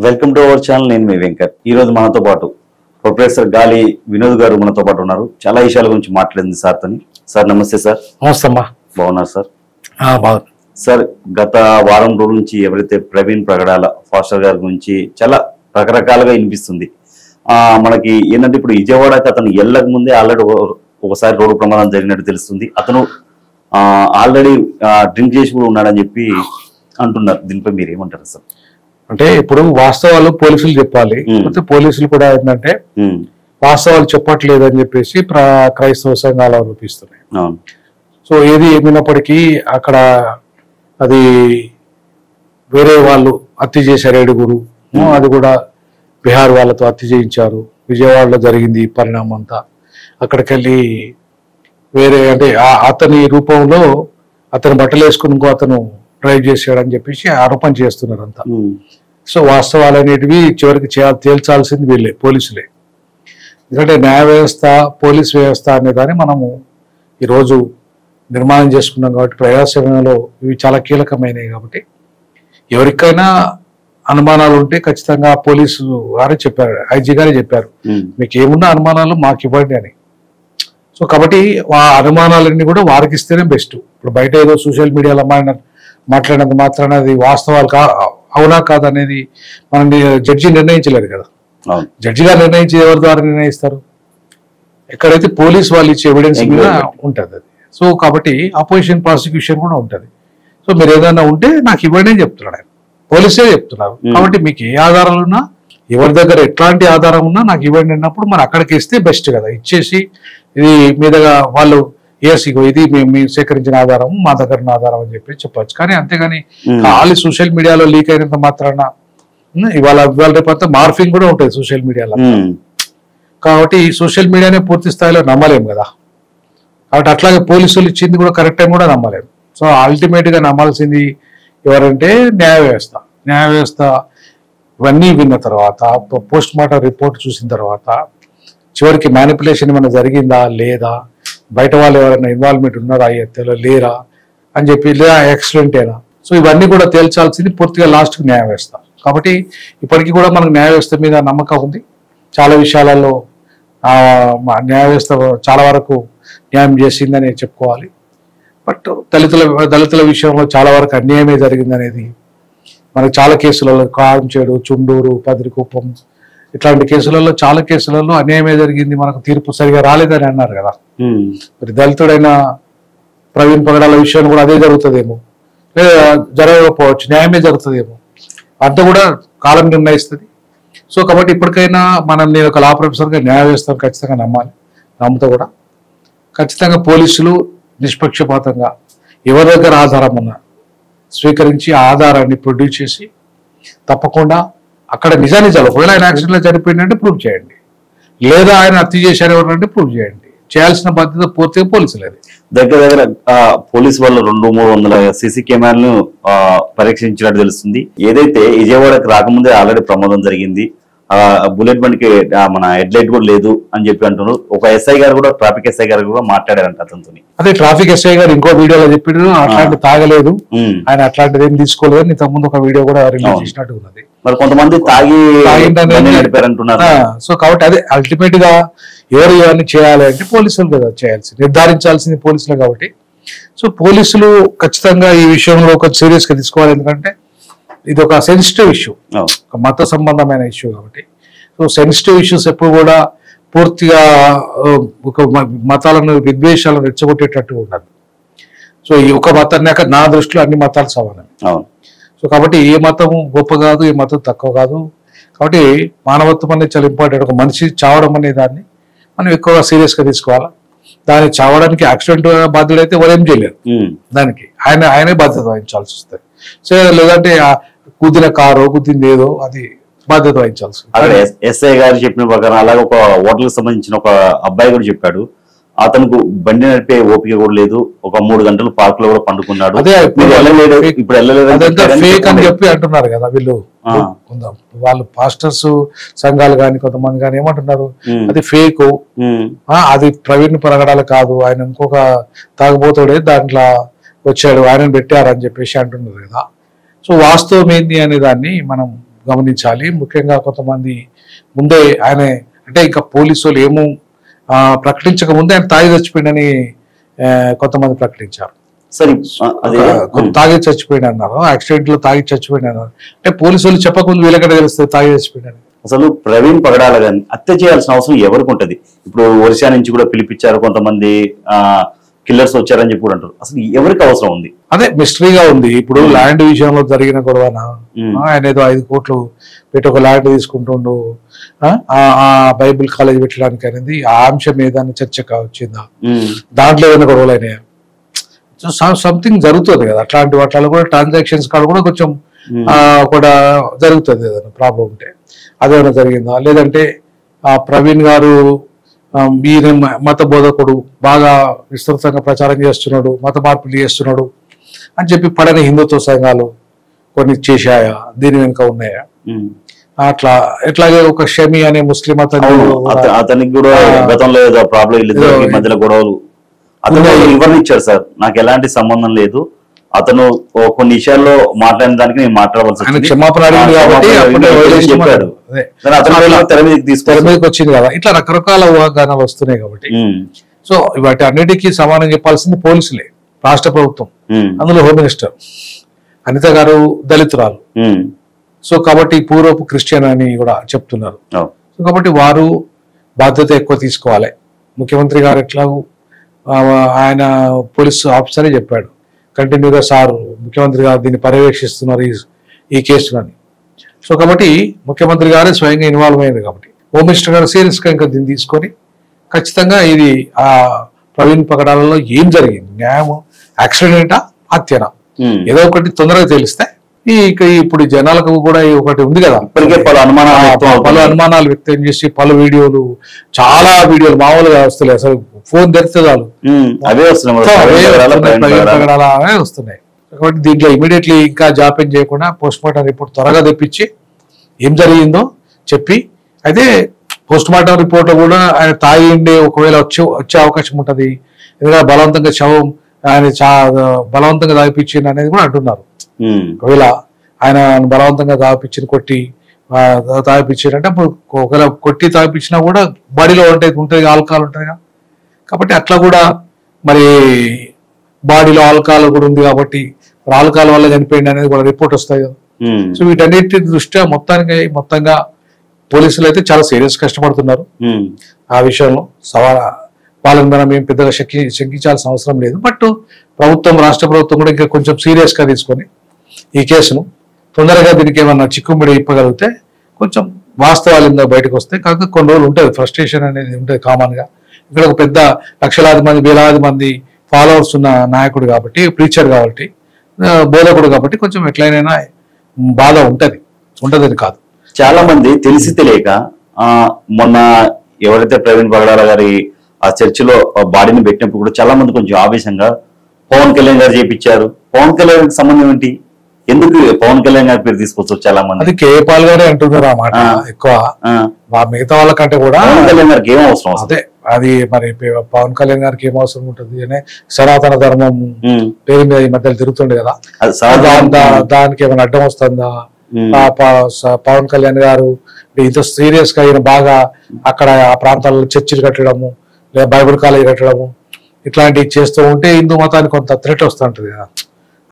Welcome to our channel. నేను మీ వెంకట్. ఈ రోజు మనతో పాటు ప్రొఫెసర్ గాలి వినోద్ గారు మనతో పాటు ఉన్నారు. చాలా విషయాల గురించి మాట్లాడింది సార్ తోని. సార్ నమస్తే సార్. నమస్తే అమ్మా. బాగున్నారు సార్? బాగుంది సార్. గత వారం రోజుల నుంచి ఎవరైతే ప్రవీణ్ ప్రగడాల ఫాస్టర్ గారి గురించి చాలా రకరకాలుగా వినిపిస్తుంది. మనకి ఏంటంటే ఇప్పుడు విజయవాడకి అతను వెళ్ళక ముందే ఆల్రెడీ ఒకసారి రోడ్డు ప్రమాదం జరిగినట్టు తెలుస్తుంది. అతను ఆల్రెడీ డ్రింక్ చేసి కూడా ఉన్నాడని చెప్పి అంటున్నారు. దీనిపై మీరు ఏమంటారు సార్? అంటే ఇప్పుడు వాస్తవాలు పోలీసులు చెప్పాలి. పోలీసులు కూడా ఏంటంటే వాస్తవాలు చెప్పట్లేదు అని చెప్పేసి క్రైస్తవ సంఘాలు ఆరోపిస్తున్నాయి. సో ఏది ఏమైనప్పటికీ అక్కడ అది వేరే వాళ్ళు హత్య చేశారు 7గురు. అది కూడా బీహార్ వాళ్ళతో హత్య చేయించారు. విజయవాడలో జరిగింది ఈ పరిణామం అంతా. అక్కడికి వెళ్ళి వేరే అంటే అతని రూపంలో అతను బట్టలు వేసుకుని ఇంకో అతను డ్రైవ్ చేశాడని చెప్పేసి ఆరోపణ చేస్తున్నారు అంతా. సో వాస్తవాలు అనేటివి చివరికి తేల్చాల్సింది వీళ్ళే, పోలీసులే. ఎందుకంటే న్యాయ వ్యవస్థ, పోలీస్ వ్యవస్థ అనే దాన్ని మనము ఈరోజు నిర్మాణం చేసుకున్నాం కాబట్టి ప్రజాస్వామ్యంలో ఇవి చాలా కీలకమైనవి. కాబట్టి ఎవరికైనా అనుమానాలు ఉంటే ఖచ్చితంగా పోలీసు వారే చెప్పారు, ఐజీ గారే చెప్పారు, మీకు ఏమున్నా అనుమానాలు మాకు ఇవ్వండి అని. సో కాబట్టి ఆ అనుమానాలన్నీ కూడా వారికి ఇస్తేనే బెస్ట్. ఇప్పుడు బయట ఏదో సోషల్ మీడియాలో మాట్లాడినంత మాత్రాన అది వాస్తవాలు అవునా కాదనేది మనం జడ్జి నిర్ణయించలేరు కదా. జడ్జి గారు నిర్ణయించి ఎవరి ద్వారా నిర్ణయిస్తారు? ఎక్కడైతే పోలీస్ వాళ్ళు ఇచ్చే ఎవిడెన్స్ మీద ఉంటుంది అది. సో కాబట్టి అపోజిషన్ ప్రాసిక్యూషన్ కూడా ఉంటుంది. సో మీరు ఏదైనా ఉంటే నాకు ఇవ్వండి అని చెప్తున్నాడు ఆయన, పోలీసే చెప్తున్నారు. కాబట్టి మీకు ఏ ఆధారాలు ఉన్నా, ఎవరి దగ్గర ఎట్లాంటి ఆధారం ఉన్నా నాకు ఇవ్వండి అన్నప్పుడు మరి అక్కడికి ఇస్తే బెస్ట్ కదా. ఇచ్చేసి ఇది మీదగా వాళ్ళు ఇది మేము సేకరించిన ఆధారం, మా దగ్గర ఆధారం అని చెప్పి చెప్పచ్చు. కానీ అంతేగాని ఖాళీ సోషల్ మీడియాలో లీక్ అయినంత మాత్రాన ఇవాళ రేపంతా మార్ఫింగ్ కూడా ఉంటుంది సోషల్ మీడియాలో. కాబట్టి ఈ సోషల్ మీడియానే పూర్తి స్థాయిలో నమ్మలేము కదా. కాబట్టి అట్లాగే పోలీసులు ఇచ్చింది కూడా కరెక్ట్ టైం కూడా నమ్మలేము. సో అల్టిమేట్ గా నమ్మాల్సింది ఎవరంటే న్యాయ వ్యవస్థ. న్యాయ వ్యవస్థ ఇవన్నీ విన్న తర్వాత, పోస్ట్ మార్టం రిపోర్ట్ చూసిన తర్వాత, చివరికి మ్యానిపులేషన్ ఏమైనా జరిగిందా లేదా, బయట వాళ్ళు ఎవరైనా ఇన్వాల్వ్మెంట్ ఉన్నారా ఈ హత్యలో లేరా అని చెప్పి, లేదా యాక్సిడెంట్ అయినా. సో ఇవన్నీ కూడా తేల్చాల్సింది పూర్తిగా లాస్ట్కి న్యాయ వ్యవస్థ. కాబట్టి ఇప్పటికీ కూడా మనకు న్యాయ వ్యవస్థ మీద నమ్మకం ఉంది. చాలా విషయాలలో న్యాయ వ్యవస్థ చాలా వరకు న్యాయం చేసిందని చెప్పుకోవాలి. బట్ దళితుల విషయంలో చాలా వరకు అన్యాయమే జరిగిందనేది మనకు చాలా కేసులలో, కారంచేడు, చుండూరు, పదిరికుప్పం ఇట్లాంటి కేసులలో చాలా కేసులలో అన్యాయమే జరిగింది, మనకు తీర్పు సరిగా రాలేదని అన్నారు కదా. మరి దళితుడైన ప్రవీణ్ పగడాల విషయంలో కూడా అదే జరుగుతుందేమో, లేదా జరగకపోవచ్చు, న్యాయమే జరుగుతుందేమో. అంతా కూడా కాలం నిర్ణయిస్తుంది. సో కాబట్టి ఇప్పటికైనా నేను ఒక లా ప్రొఫెసర్గా న్యాయ వ్యవస్థను ఖచ్చితంగా నమ్మాలి. నమ్ముతా కూడా ఖచ్చితంగా పోలీసులు నిష్పక్షపాతంగా ఎవరి దగ్గర ఆధారం ఉన్నా స్వీకరించి ఆ ఆధారాన్ని ప్రొడ్యూస్ చేసి తప్పకుండా అక్కడ నిజాలు ఒకవేళ ఆయన యాక్సిడెంట్లో చనిపోయిందంటే ప్రూవ్ చేయండి, లేదా ఆయన హత్య చేశారు ఎవరంటే ప్రూవ్ చేయండి. చేయాల్సిన బాధ్యత పూర్తిగా పోలీసులది. దగ్గర పోలీసు వాళ్ళు 200-300 సీసీ కెమెరాలను పరీక్షించినట్టు తెలుస్తుంది. ఏదైతే విజయవాడకి రాకముందే ఆల్రెడీ ప్రమాదం జరిగింది, బుల్లెట్ బండికి మన హెడ్ లైట్ కూడా లేదు అని చెప్పి అంటున్నారు. ఒక ఎస్ఐ గారు కూడా, ట్రాఫిక్ ఎస్ఐ గారు కూడా మాట్లాడారంట అతనితో. అదే ట్రాఫిక్ ఎస్ఐ గారు ఇంకో వీడియోలో చెప్పారు అట్లాంటి తాగలేదు ఆయన, అట్లాంటిది ఏం తీసుకోలేదు అని ఇంతకుముందు ఒక వీడియో కూడా రిలీజ్ చేసినట్టు ఉన్నది. మరి కొంతమంది నడిపారంటున్నారు. సో కాబట్టి అదే అల్టిమేట్ గా ఎవరు ఎవరిని చేయాలి అంటే పోలీసులు కదా చేయాల్సింది, నిర్ధారించాల్సింది పోలీసులు. కాబట్టి సో పోలీసులు ఖచ్చితంగా ఈ విషయంలో ఒక సీరియస్ గా తీసుకోవాలి. ఎందుకంటే ఇది ఒక సెన్సిటివ్ ఇష్యూ, ఒక మత సంబంధమైన ఇష్యూ. కాబట్టి సో సెన్సిటివ్ ఇష్యూస్ ఎప్పుడు కూడా పూర్తిగా ఒక మతాలను, విద్వేషాలను రెచ్చగొట్టేటట్టు ఉండదు. సో ఈ ఒక మతాన్ని నా దృష్టిలో అన్ని మతాలు సమానం. సో కాబట్టి ఏ మతం గొప్ప కాదు, ఏ మతం తక్కువ కాదు. కాబట్టి మానవత్వం అనేది చాలా ఇంపార్టెంట్. ఒక మనిషి చావడం అనే దాన్ని మనం ఎక్కువగా సీరియస్గా తీసుకోవాలి. దాన్ని చావడానికి యాక్సిడెంట్ బాధ్యుడు అయితే ఎవరేం చేయలేరు, దానికి ఆయనే బాధ్యత వహించాల్సి వస్తుంది. సో లేదంటే కుదిన కారు కుదింది ఏదో అది బాధ్యత వహించాల్సి వస్తుంది. ఎస్ఐ గారు చెప్పిన ప్రకారం అలాగే ఒక హోటల్కి సంబంధించిన ఒక అబ్బాయి కూడా చెప్పాడు, అతనికి బండి నడిపే ఓపిక కూడా లేదు, ఒక 3 గంటలు పార్క్ లో కూడా పండుకున్నాడు. అదే ఇప్పుడు ఫేక్ అని చెప్పి అంటున్నారు కదా వీళ్ళు. వాళ్ళు పాస్టర్స్ సంఘాలు కానీ కొంతమంది కానీ ఏమంటున్నారు, అది ఫేక్, అది ప్రవీణ్ పరగడాలు కాదు, ఆయన ఇంకొక తాగుబోతుడే దాంట్లో వచ్చాడు, ఆయన పెట్టారని చెప్పేసి అంటున్నారు కదా. సో వాస్తవం ఏంది అనే దాన్ని మనం గమనించాలి. ముఖ్యంగా కొంతమంది ముందే ఆయన అంటే ఇంకా పోలీసు వాళ్ళు ఏమో ప్రకటించక ముందే ఆయన తాగి చచ్చిపోయిందని కొంతమంది ప్రకటించారు. సరే తాగి చచ్చిపోయింది అన్నారు, యాక్సిడెంట్ లో తాగి చచ్చిపోయింది అన్నారు. అంటే పోలీసు వాళ్ళు చెప్పకముందు వీళ్ళకడ తెలుస్తుంది తాగి చచ్చిపోయిందని. అసలు ప్రవీణ్ పగడాల గారిని హత్య చేయాల్సిన అవసరం ఎవరికి ఉంటది? ఇప్పుడు ఒరిస్సా నుంచి కూడా పిలిపించారు, కొంతమంది కిల్లర్స్ వచ్చారని చెప్పి కూడా అంటారు. అసలు ఎవరికి అవసరం ఉంది? అదే మిస్టరీగా ఉంది. ఇప్పుడు ల్యాండ్ విషయంలో జరిగిన గొడవన ఆయన ఏదో 5 కోట్లు పెట్టి ఒక ల్యాండ్ తీసుకుంటుండు, బైబిల్ కాలేజ్ పెట్టడానికి అనేది ఆ అంశం ఏదైనా చర్చగా వచ్చిందా? దాంట్లో ఏదైనా గొడవలు అయినాయా? సంథింగ్ జరుగుతుంది కదా అట్లాంటి వాటిలో కూడా, ట్రాన్సాక్షన్స్ కాడ కూడా కొంచెం కూడా జరుగుతుంది ఏదైనా ప్రాబ్లం ఉంటే. అదేమైనా జరిగిందా? లేదంటే ప్రవీణ్ గారు ఈయన మత బోధకుడు, బాగా విస్తృతంగా ప్రచారం చేస్తున్నాడు, మత మార్పులు చేస్తున్నాడు అని చెప్పి పడని హిందుత్వ సంఘాలు కొన్ని చేశాయా? దీని వెనుక ఉన్నాయా? అట్లా ఎట్లాగే ఒక షమి అనే ముస్లిం అతనికి కూడా గతంలో ఏదో ప్రాబ్లం మధ్యలో గొడవలు అతను వివరించాడు సార్, నాకు ఎలాంటి సంబంధం లేదు, అతను కొన్ని విషయాల్లో మాట్లాడిన దానికి నేను మాట్లాడవలసి చెప్పాడు. తెర మీదకి వచ్చింది కదా. ఇట్లా రకరకాల ఊహాగానాలు వస్తున్నాయి కాబట్టి సో వాటి అన్నిటికీ సమానం చెప్పాల్సింది పోలీసులే, రాష్ట్ర ప్రభుత్వం, అందులో హోమ్ మినిస్టర్ అనిత గారు దళితురాలు. సో కాబట్టి పూర్వపు క్రిస్టియన్ అని కూడా చెప్తున్నారు. సో కాబట్టి వారు బాధ్యత ఎక్కువ తీసుకోవాలి. ముఖ్యమంత్రి గారు ఎట్లా ఆయన పోలీస్ ఆఫీసరే చెప్పాడు కంటిన్యూగా, సార్ ముఖ్యమంత్రి గారు దీన్ని పర్యవేక్షిస్తున్నారు ఈ కేసులని. సో కాబట్టి ముఖ్యమంత్రి గారే స్వయంగా ఇన్వాల్వ్ అయ్యింది కాబట్టి హోమ్ మినిస్టర్ గారు సీరియస్గా ఇంకా దీన్ని తీసుకొని ఖచ్చితంగా ఇది ఆ ప్రవీణ్ పగడాలలో ఏం జరిగింది, న్యాయం యాక్సిడెంటా హత్యనా ఏదో ఒకటి తొందరగా తెలిస్తే ఇప్పుడు జనాలకు కూడా ఒకటి ఉంది కదా, ఇప్పటికే పలు అనుమానాలు వ్యక్తం చేసి పలు వీడియోలు, చాలా వీడియోలు మామూలుగా వస్తున్నాయి, అసలు ఫోన్ తెరిస్తే చాలు అవే వస్తున్నాయి. కాబట్టి దీంట్లో ఇమీడియట్లీ ఇంకా జాప్యం చేయకుండా పోస్ట్ మార్టం రిపోర్ట్ త్వరగా తెప్పించి ఏం జరిగిందో చెప్పి, అయితే పోస్ట్ మార్టం రిపోర్ట్ లో కూడా ఆయన తాగి ఉండే ఒకవేళ వచ్చే అవకాశం ఉంటది, ఎందుకంటే బలవంతంగా శవం ఆయన బలవంతంగా తాగిపించింది అనేది కూడా అంటున్నారు. ఒకవేళ ఆయన బలవంతంగా కొట్టి తాగిపించారంటే అప్పుడు ఒకవేళ కొట్టి తాగిపించినా కూడా బాడీలో ఉంటుంది ఆల్కహాల్ ఉంటుంది కదా, కాబట్టి అట్లా కూడా మరి బాడీలో ఆల్కహాల్ కూడా ఉంది కాబట్టి ఆల్కహాల్ వల్ల చనిపోయింది అనేది కూడా రిపోర్ట్ వస్తాయి కదా. సో వీటన్నిటి దృష్ట్యా మొత్తంగా పోలీసులు అయితే చాలా సీరియస్ కష్టపడుతున్నారు ఆ విషయంలో. వాళ్ళని మనం ఏం పెద్దగా శంకించాల్సిన అవసరం లేదు. బట్ రాష్ట్ర ప్రభుత్వం కూడా ఇంకా కొంచెం సీరియస్ గా తీసుకొని ఈ కేసును తొందరగా దీనికి ఏమన్నా చిక్కుముడి ఇప్పగలిగితే కొంచెం వాస్తవాలు ఇందాక బయటకు వస్తాయి. కాకపోతే కొన్ని రోజులు ఉంటుంది, ఫ్రస్ట్రేషన్ అనేది ఉంటుంది కామన్ గా. ఇక్కడ ఒక పెద్ద లక్షలాది మంది వేలాది మంది ఫాలోవర్స్ ఉన్న నాయకుడు కాబట్టి, ప్రీచర్ కాబట్టి, బోధకుడు కాబట్టి కొంచెం ఎట్లయినా బాధ ఉంటదని కాదు. చాలా మంది తెలిసి తెలియక మొన్న ఎవరైతే ప్రవీణ్ పగడాల గారి ఆ చర్చిలో బాడీని పెట్టినప్పుడు కూడా చాలా మంది కొంచెం ఆవేశంగా పవన్ కళ్యాణ్ గారు చేపించారు. పవన్ కళ్యాణ్ గారికి సంబంధం ఏంటి? ఎందుకు పవన్ కళ్యాణ్ గారి పేరు తీసుకొచ్చారు చాలా మంది? అది కేపాల్ గారే అంటున్నారు ఆ మాట ఎక్కువ, మిగతా వాళ్ళకంటే కూడా. పవన్ కళ్యాణ్ గారికి ఏం అవసరం? అదే అది మరి పవన్ కళ్యాణ్ గారికి ఏం అవసరం ఉంటుంది అనే సనాతన ధర్మం పేరు మీద ఈ మధ్యలో తిరుగుతుండే కదా, దానికి ఏమైనా అడ్డం వస్తుందా? పవన్ కళ్యాణ్ గారు ఇంత సీరియస్ గా ఈయన బాగా అక్కడ ఆ ప్రాంతాల్లో చర్చిలు కట్టడము, లేదా బైబిల్ కాలేజ్ కట్టడము ఇట్లాంటివి చేస్తూ ఉంటే హిందూ మతానికి కొంత థ్రెట్ వస్తుంటది కదా.